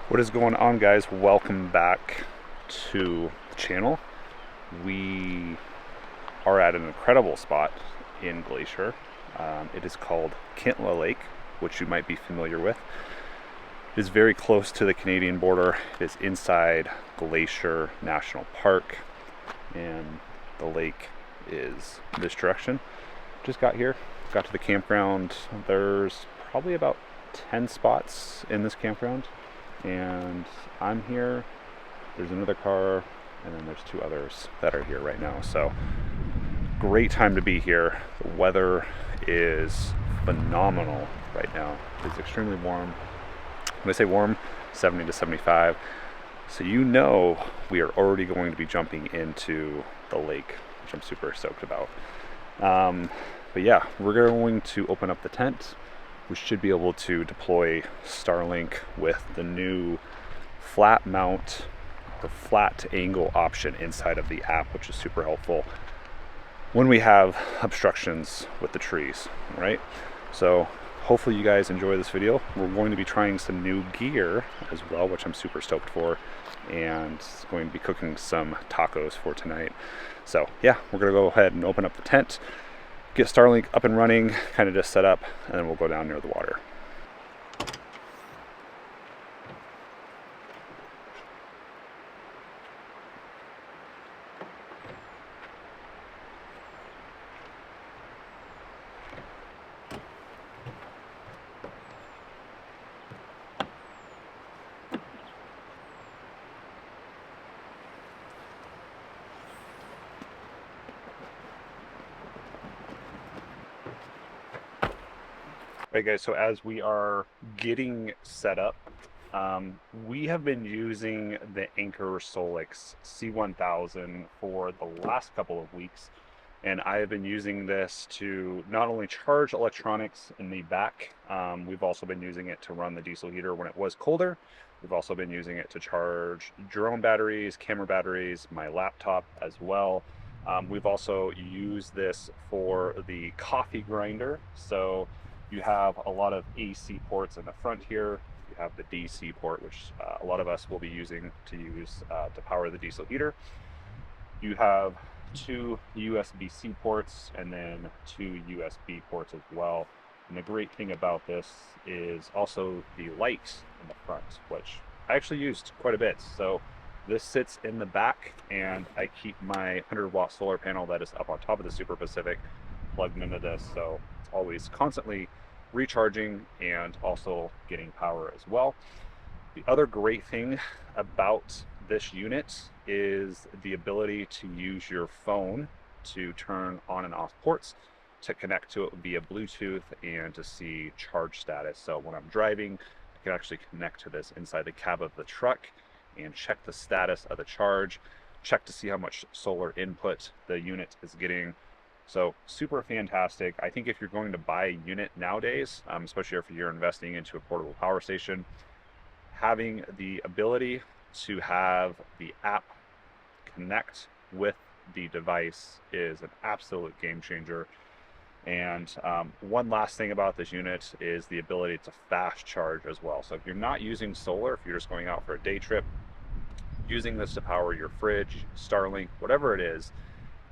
What is going on, guys? Welcome back to the channel. We are at an incredible spot in Glacier. It is called Kintla Lake, which you might be familiar with. It is very close to the Canadian border. It is inside Glacier National Park, and the lake is this direction. Just got here, got to the campground. There's probably about 10 spots in this campground, and I'm here. There's another car, and then there's two others that are here right now. So great time to be here. The weather is phenomenal right now. It's extremely warm. When I say warm, 70 to 75. So you know we are already going to be jumping into the lake, which I'm super stoked about. But yeah, we're going to open up the tent. We should be able to deploy Starlink with the new flat mount or flat angle option inside of the app, which is super helpful when we have obstructions with the trees, right? So hopefully you guys enjoy this video. We're going to be trying some new gear as well, which I'm super stoked for, and going to be cooking some tacos for tonight. So yeah, we're gonna go ahead and open up the tent, get Starlink up and running, kind of just set up, and then we'll go down near the water. Right, guys, so as we are getting set up, we have been using the Anker SOLIX C1000 for the last couple of weeks, and I have been using this to not only charge electronics in the back, we've also been using it to run the diesel heater when it was colder. We've also been using it to charge drone batteries, camera batteries, my laptop as well. We've also used this for the coffee grinder. So you have a lot of AC ports in the front here. You have the DC port, which a lot of us will be using to power the diesel heater. You have two USB-C ports and then two USB ports as well. And the great thing about this is also the light in the front, which I actually used quite a bit. So this sits in the back, and I keep my 100-watt solar panel that is up on top of the Super Pacific plugged into this. So it's always constantly recharging and also getting power as well. The other great thing about this unit is the ability to use your phone to turn on and off ports, to connect to it via Bluetooth, and to see charge status. So when I'm driving, I can actually connect to this inside the cab of the truck and check the status of the charge, check to see how much solar input the unit is getting. So super fantastic. I think if you're going to buy a unit nowadays, especially if you're investing into a portable power station, having the ability to have the app connect with the device is an absolute game changer. And one last thing about this unit is the ability to fast charge as well. So if you're not using solar, if you're just going out for a day trip, using this to power your fridge, Starlink, whatever it is,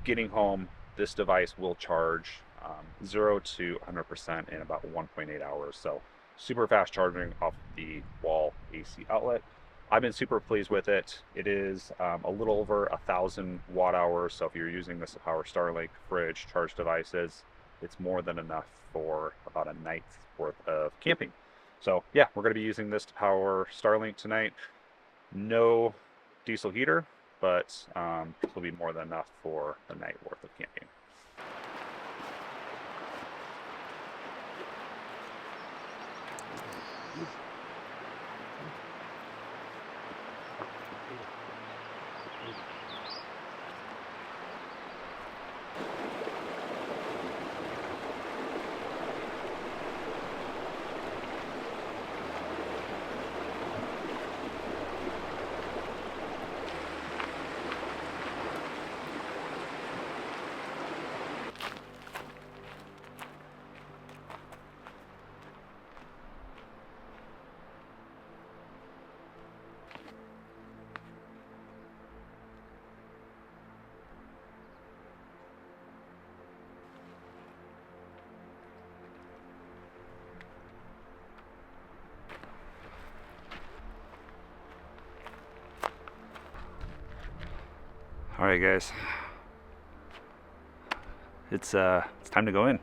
getting home, this device will charge 0 to 100% in about 1.8 hours. So super fast charging off the wall AC outlet. I've been super pleased with it. It is a little over 1,000 watt hours. So if you're using this to power Starlink, fridge, charge devices, it's more than enough for about a night's worth of camping. So yeah, we're going to be using this to power Starlink tonight. No diesel heater, but this will be more than enough for a night worth of camping. All right, guys. It's time to go in.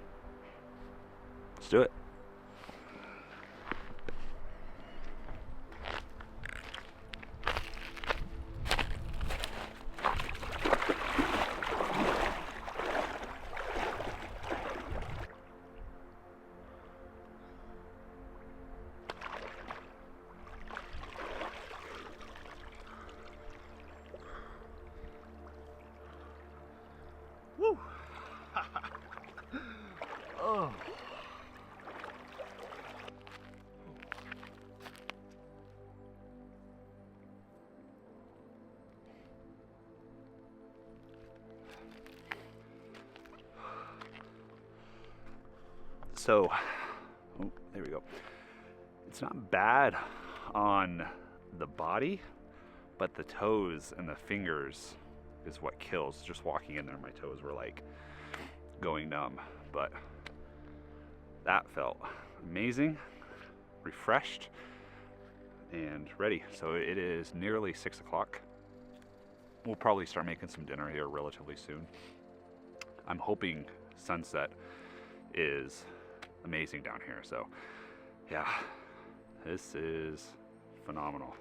Let's do it. Woo! Oh. So, oh, there we go. It's not bad on the body, but the toes and the fingers is what kills. Just walking in there, my toes were like going numb, but that felt amazing, refreshed, and ready. So it is nearly 6 o'clock. We'll probably start making some dinner here relatively soon. I'm hoping sunset is amazing down here. So yeah, this is phenomenal.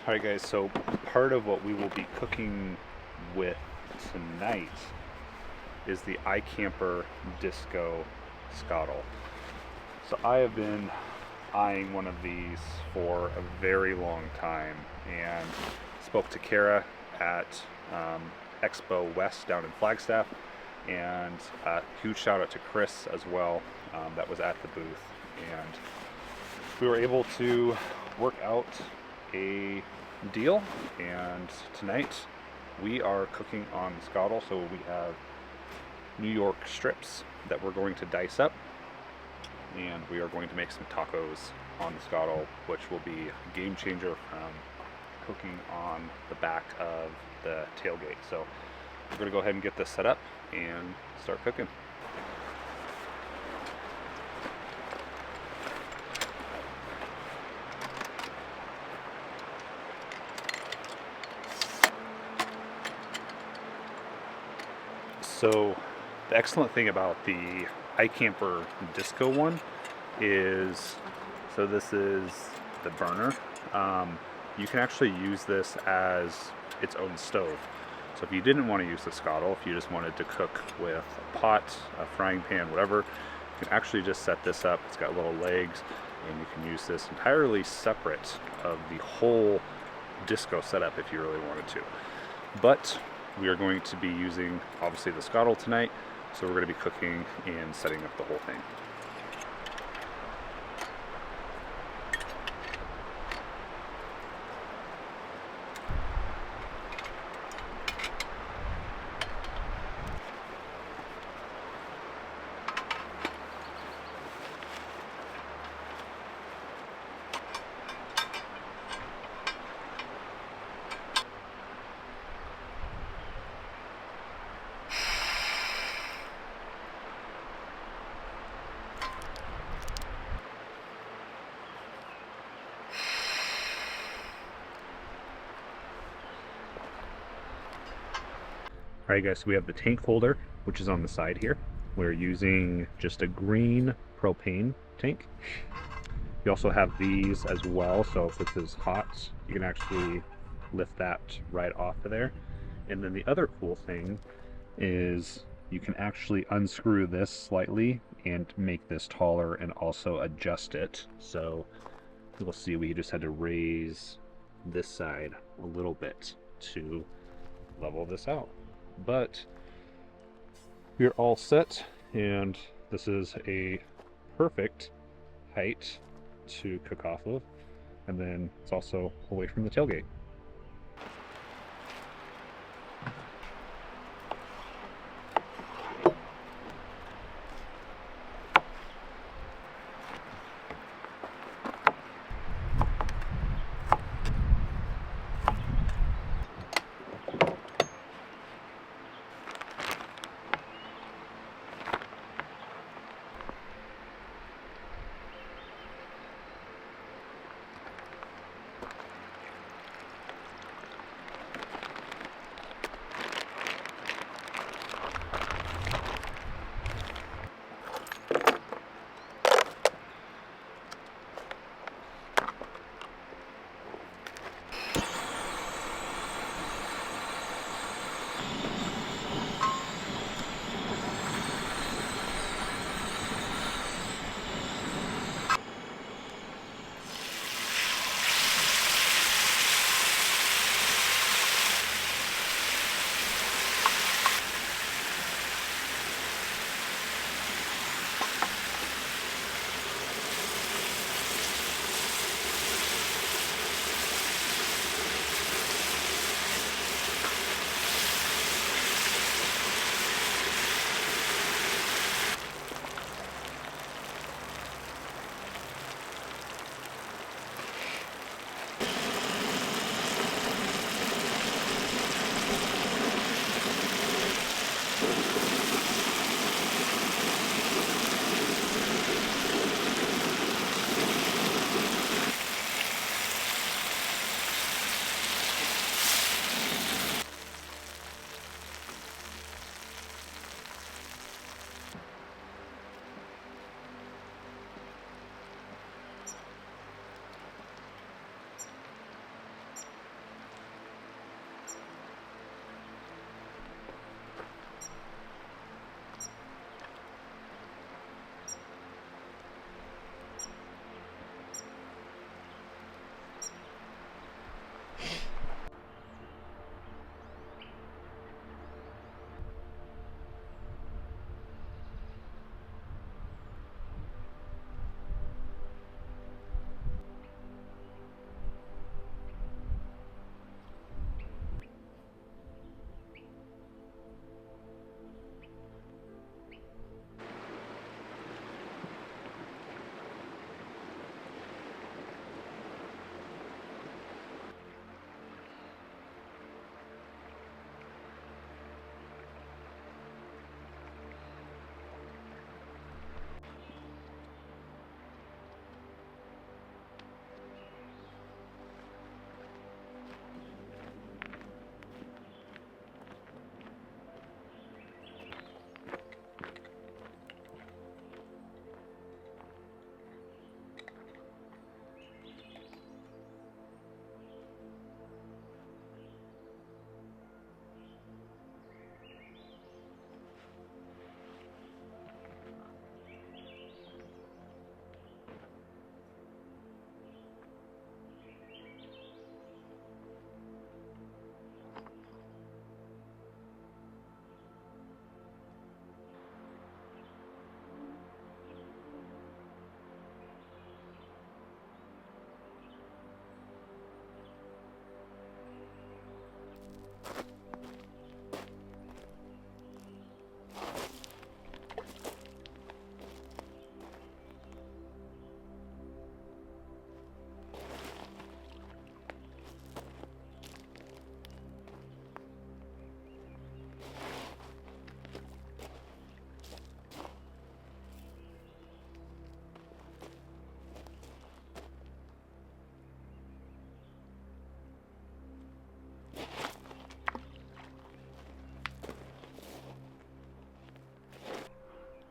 All right, guys, so part of what we will be cooking with tonight is the iKamper Disco Skottle. So I have been eyeing one of these for a very long time, and spoke to Kara at Expo West down in Flagstaff, and a huge shout out to Chris as well, that was at the booth, and we were able to work out a deal, and tonight we are cooking on Skottle. So we have New York strips that we're going to dice up, and we are going to make some tacos on the Skottle, which will be a game changer from cooking on the back of the tailgate. So we're going to go ahead and get this set up and start cooking. So the excellent thing about the iKamper Disco one is, so this is the burner. You can actually use this as its own stove. So if you didn't want to use the Skottle, if you just wanted to cook with a pot, a frying pan, whatever, you can actually just set this up. It's got little legs, and you can use this entirely separate of the whole disco setup if you really wanted to. But we are going to be using, obviously, the Skottle tonight, so we're going to be cooking and setting up the whole thing. Alright guys, so we have the tank holder, which is on the side here. We're using just a green propane tank. You also have these as well, so if this is hot, you can actually lift that right off of there. And then the other cool thing is you can actually unscrew this slightly and make this taller and also adjust it. So you'll see we just had to raise this side a little bit to level this out. But we're all set, and this is a perfect height to cook off of, and then it's also away from the tailgate.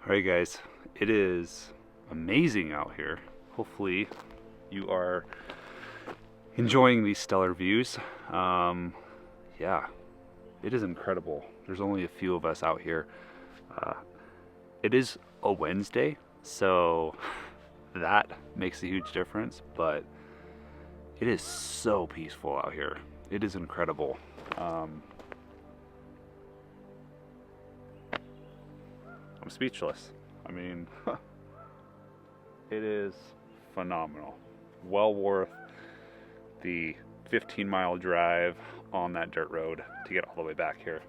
Alright guys, it is amazing out here. Hopefully you are enjoying these stellar views. Yeah, it is incredible. There's only a few of us out here. It is a Wednesday, so that makes a huge difference, but it is so peaceful out here. It is incredible. I'm speechless. I mean, it is phenomenal. Well worth the 15-mile drive on that dirt road to get all the way back here.